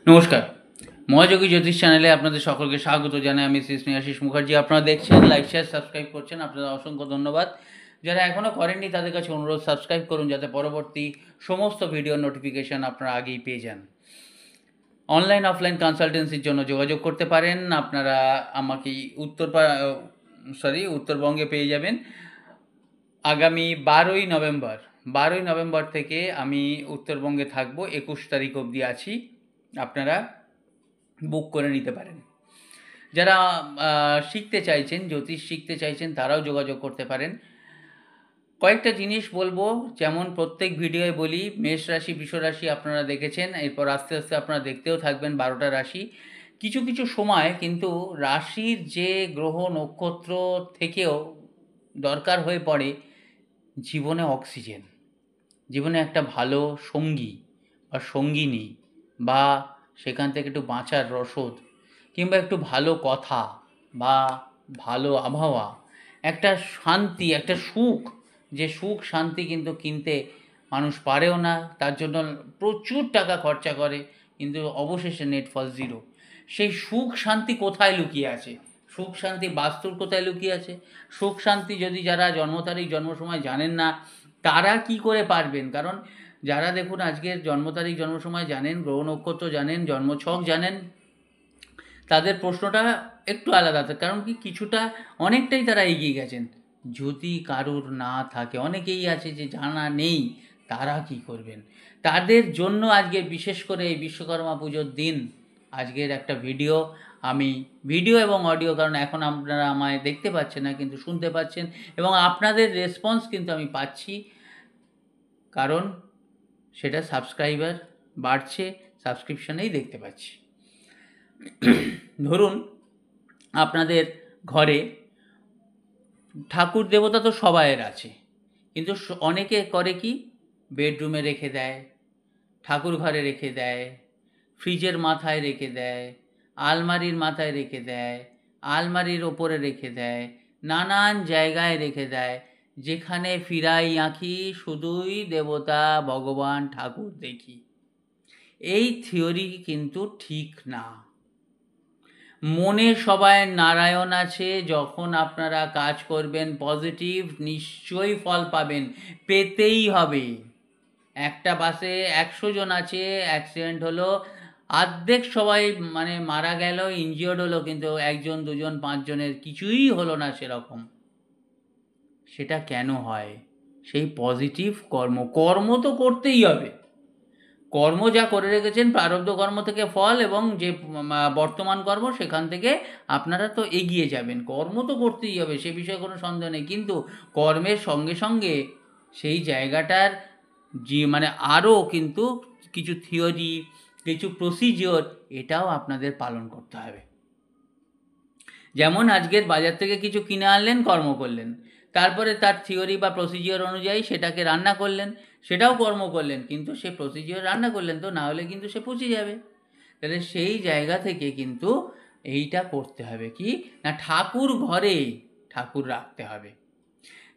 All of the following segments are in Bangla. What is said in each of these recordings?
নমস্কার, মহাযোগী জ্যোতিষ চ্যানেলে আপনাদের সকলকে স্বাগত জানাই। আমি শ্রী স্নেহাশিস মুখার্জি। আপনারা দেখছেন, লাইক শেয়ার সাবস্ক্রাইব করছেন, আপনাদের অসংখ্য ধন্যবাদ। যারা এখনও করেননি তাদের কাছে অনুরোধ, সাবস্ক্রাইব করুন যাতে পরবর্তী সমস্ত ভিডিও নোটিফিকেশান আপনারা আগেই পেয়ে যান। অনলাইন অফলাইন কনসালটেন্সির জন্য যোগাযোগ করতে পারেন। আপনারা আমাকে উত্তরবঙ্গে পেয়ে যাবেন। আগামী 12ই নভেম্বর থেকে আমি উত্তরবঙ্গে থাকবো। 21 তারিখ অবধি আছি। আপনারা বুক করে নিতে পারেন। যারা শিখতে চাইছেন, জ্যোতিষ শিখতে চাইছেন, তারাও যোগাযোগ করতে পারেন। কয়েকটা জিনিস বলবো, যেমন প্রত্যেক ভিডিওয়ে বলি, মেষ রাশি বৃষ রাশি আপনারা দেখেছেন, এরপর আস্তে আস্তে আপনারা দেখতেও থাকবেন 12টা রাশি। কিছু কিছু সময় কিন্তু রাশির যে গ্রহ নক্ষত্র থেকেও দরকার হয়ে পড়ে জীবনে অক্সিজেন, জীবনে একটা ভালো সঙ্গী বা সঙ্গিনী, বা সেখান থেকে একটু বাঁচার রসদ, কিংবা একটু ভালো কথা বা ভালো আবহাওয়া, একটা শান্তি, একটা সুখ। যে সুখ শান্তি কিন্তু কিনতে মানুষ পারেও না, তার জন্য প্রচুর টাকা খরচা করে, কিন্তু অবশেষে নেট ফল জিরো। সেই সুখ শান্তি কোথায় লুকিয়ে আছে? সুখ শান্তি বাস্তুর কোথায় লুকিয়ে আছে? সুখ শান্তি যদি যারা জন্ম তারিখ জন্ম সময় জানেন না, তারা কি করে পারবেন? কারণ যারা দেখুন আজকের জন্ম তারিখ জন্ম সময় জানেন, গ্রহ নক্ষত্র জানেন, জন্মছক জানেন, তাদের প্রশ্নটা একটু আলাদা। কারণ কি, কিছুটা অনেকটাই তারা এগিয়ে গেছেন। যদি কারুর না থাকে, অনেকেই আছে যে জানা নেই, তারা কি করবেন? তাদের জন্য আজকে বিশেষ করে এই বিশ্বকর্মা পুজোর দিন আজকের একটা ভিডিও এবং অডিও, কারণ এখন আপনারা আমায় দেখতে পাচ্ছেন না কিন্তু শুনতে পাচ্ছেন, এবং আপনাদের রেসপন্স কিন্তু আমি পাচ্ছি, কারণ সেটা সাবস্ক্রাইবার বাড়ছে, সাবস্ক্রিপশনেই দেখতে পাচ্ছি। ধরুন আপনাদের ঘরে ঠাকুর দেবতা তো সবাইয়ের আছে, কিন্তু অনেকে করে কি, বেডরুমে রেখে দেয়, ঠাকুর ঘরে রেখে দেয়, ফ্রিজের মাথায় রেখে দেয়, আলমারির মাথায় রেখে দেয়, আলমারির ওপরে রেখে দেয়, নানান জায়গায় রেখে দেয়। যেখানে ফিরাই আঁখি শুধুই দেবতা ভগবান ঠাকুর দেখি। এই থিওরি কিন্তু ঠিক না। মনে সবাই নারায়ণ আছে। যখন আপনারা কাজ করবেন পজিটিভ, নিশ্চয়ই ফল পাবেন, পেতেই হবে। একটা বাসে 100 জন আছে, অ্যাক্সিডেন্ট হলো, অর্ধেক সবাই মারা গেল, ইনজিওর্ড হলো, কিন্তু 1 জন 2 জন 5 জনের কিছুই হলো না সেরকম। সেটা কেন হয়? সেই পজিটিভ কর্ম তো করতেই হবে। কর্ম যা করে রেখেছেন, প্রারব্ধ কর্ম থেকে ফল, এবং যে বর্তমান কর্ম সেখান থেকে আপনারা তো এগিয়ে যাবেন। কর্ম তো করতেই হবে, সে বিষয়ে কোনো সন্দেহ নেই, কিন্তু কর্মের সঙ্গে সঙ্গে সেই জায়গাটার আরও কিন্তু কিছু থিওরি, কিছু প্রসিজিওর, এটাও আপনাদের পালন করতে হবে। যেমন আজকের বাজার থেকে কিছু কিনে আনলেন, কর্ম করলেন, তারপরে তার থিওরি বা প্রসিজিওর অনুযায়ী সেটাকে রান্না করলেন, সেটাও কর্ম করলেন, কিন্তু সে প্রসিজিওর রান্না করলেন তো, না হলে কিন্তু সে পচে যাবে। তাহলে সেই জায়গা থেকে কিন্তু এইটা করতে হবে কি না, ঠাকুর ঘরে ঠাকুর রাখতে হবে।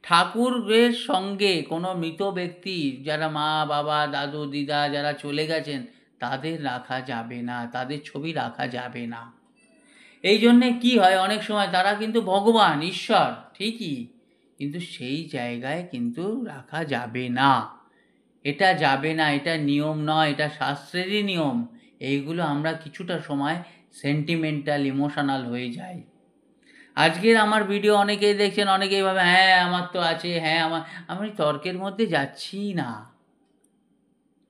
ঠাকুরের সঙ্গে কোনো মৃত ব্যক্তি, যারা মা বাবা দাদু দিদা যারা চলে গেছেন, তাদের রাখা যাবে না, তাদের ছবি রাখা যাবে না। এই জন্যে কি হয়, অনেক সময় তারা কিন্তু ভগবান ঈশ্বর ঠিকই, কিন্তু সেই জায়গায় কিন্তু রাখা যাবে না। এটা যাবে না, এটা নিয়ম নয়, এটা শাস্ত্রেরই নিয়ম। এইগুলো আমরা কিছুটা সময় সেন্টিমেন্টাল, ইমোশনাল হয়ে যাই। আজকের আমার ভিডিও অনেকেই দেখছেন, অনেকেই ভাবে হ্যাঁ আমার তো আছে, হ্যাঁ আমি তর্কের মধ্যে যাচ্ছি না,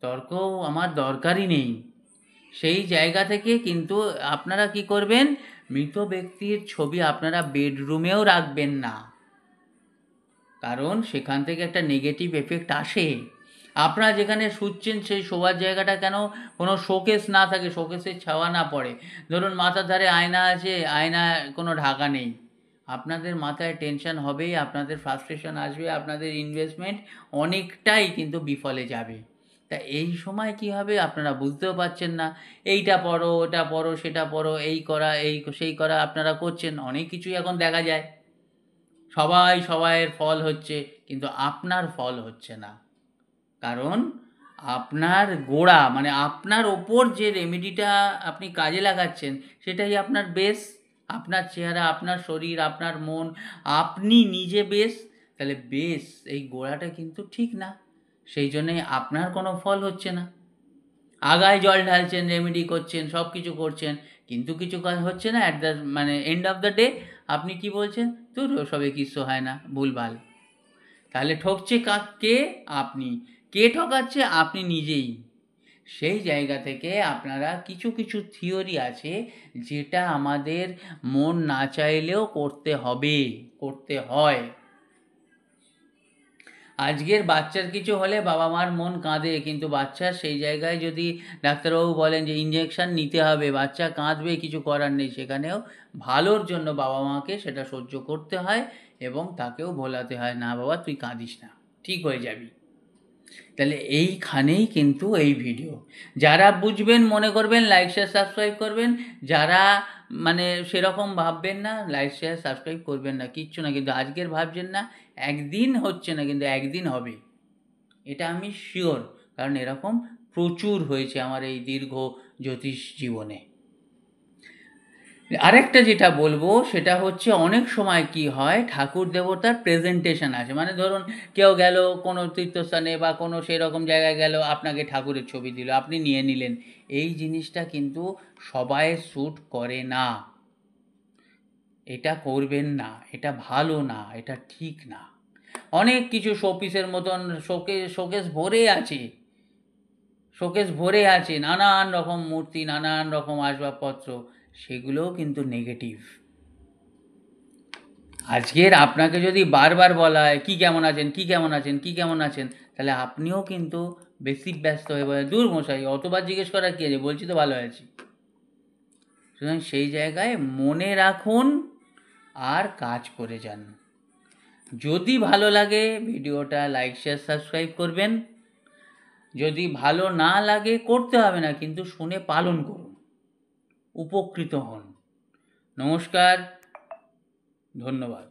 তর্ক আমার দরকারই নেই। সেই জায়গা থেকে কিন্তু আপনারা কি করবেন, মৃত ব্যক্তির ছবি আপনারা বেডরুমেও রাখবেন না, কারণ সেখান থেকে একটা নেগেটিভ এফেক্ট আসে। আপনারা যেখানে শুচ্ছেন সেই শোয়ার জায়গাটা কেন কোনো শোকেস না থাকে, শোকেসের ছাওয়া না পড়ে। ধরুন মাথার ধারে আয়না আছে, আয়না কোনো ঢাকা নেই, আপনাদের মাথায় টেনশন হবেই, আপনাদের ফ্রাস্ট্রেশন আসবে, আপনাদের ইনভেস্টমেন্ট অনেকটাই কিন্তু বিফলে যাবে। তা এই সময় কি হবে, আপনারা বুঝতেও পারছেন না, এইটা পড়ো, ওটা পড়ো, সেটা পড়ো, এই করা সেই করা আপনারা করছেন, অনেক কিছুই এখন দেখা যায়। সবাইয়ের ফল হচ্ছে, কিন্তু আপনার ফল হচ্ছে না, কারণ আপনার গোড়া মানে আপনার ওপর যে রেমেডিটা আপনি কাজে লাগাচ্ছেন সেটাই আপনার বেস। আপনার চেহারা, আপনার শরীর, আপনার মন, আপনি নিজে বেস। তাহলে বেস, এই গোড়াটা কিন্তু ঠিক না, সেই জন্যে আপনার কোনো ফল হচ্ছে না। আগায় জল ঢালছেন, রেমেডি করছেন, সব কিছু করছেন, কিন্তু কিছু কাজ হচ্ছে না। অ্যাট দ্য মানে এন্ড অফ দ্য ডে আপনি কি বলছেন? তোর সবে কিচ্ছু হয় না, ভুলভাল। তাহলে ঠকছে কে? আপনি। কে ঠকাচ্ছে? আপনি নিজেই। সেই জায়গা থেকে আপনারা কিছু কিছু থিওরি আছে যেটা আমাদের মন না চাইলেও করতে হবে, করতে হয়। আজকের বাচ্চার কিছু হলে বাবা মার মন কাঁদে, কিন্তু বাচ্চার সেই জায়গায় যদি ডাক্তারবাবু বলেন যে ইঞ্জেকশন নিতে হবে, বাচ্চা কাঁদবে, কিছু করার নেই। সেখানেও ভালোর জন্য বাবা মাকে সেটা সহ্য করতে হয় এবং তাকেও বলাতে হয়, না বাবা তুই কাঁদিস না, ঠিক হয়ে যাবি। তাহলে এইখানেই কিন্তু এই ভিডিও, যারা বুঝবেন মনে করবেন লাইক শেয়ার সাবস্ক্রাইব করবেন, যারা মানে সেরকম ভাববেন না লাইক শেয়ার সাবস্ক্রাইব করবেন না, কিচ্ছু না। কিন্তু আজকের ভাবছেন না, একদিন হচ্ছে না, কিন্তু একদিন হবে, এটা আমি শিওর। কারণ এরকম প্রচুর হয়েছে আমার এই দীর্ঘ জ্যোতিষ জীবনে। আরেকটা যেটা বলবো সেটা হচ্ছে, অনেক সময় কি হয়, ঠাকুর দেবতার প্রেজেন্টেশন আছে, মানে ধরুন কেউ গেল কোনো তীর্থস্থানে বা কোনো সেরকম জায়গায় গেল, আপনাকে ঠাকুরের ছবি দিল, আপনি নিয়ে নিলেন। এই জিনিসটা কিন্তু সবাই শ্যুট করে না, এটা করবেন না, এটা ভালো না, এটা ঠিক না। অনেক কিছু শোপিসের মতন শোকেস ভরে আছে, শোকেস ভরে আছে নানান রকম মূর্তি, নানান রকম আসবাবপত্র, সেগুলোও কিন্তু নেগেটিভ। আজকের আপনাকে যদি বারবার বলা হয় কী কেমন আছেন, কী কেমন আছেন, কী কেমন আছেন, তাহলে আপনিও কিন্তু বেশি ব্যস্ত হয়ে পড়ে, দূর মশাই অতবার জিজ্ঞেস করার কী আছে, বলছি তো ভালো আছি। সুতরাং সেই জায়গায় মনে রাখুন আর কাজ করে যান। যদি ভালো লাগে ভিডিওটা লাইক শেয়ার সাবস্ক্রাইব করবেন, যদি ভালো না লাগে করতে হবে না, কিন্তু শুনে পালন করুন, উপকৃত হন। নমস্কার, ধন্যবাদ।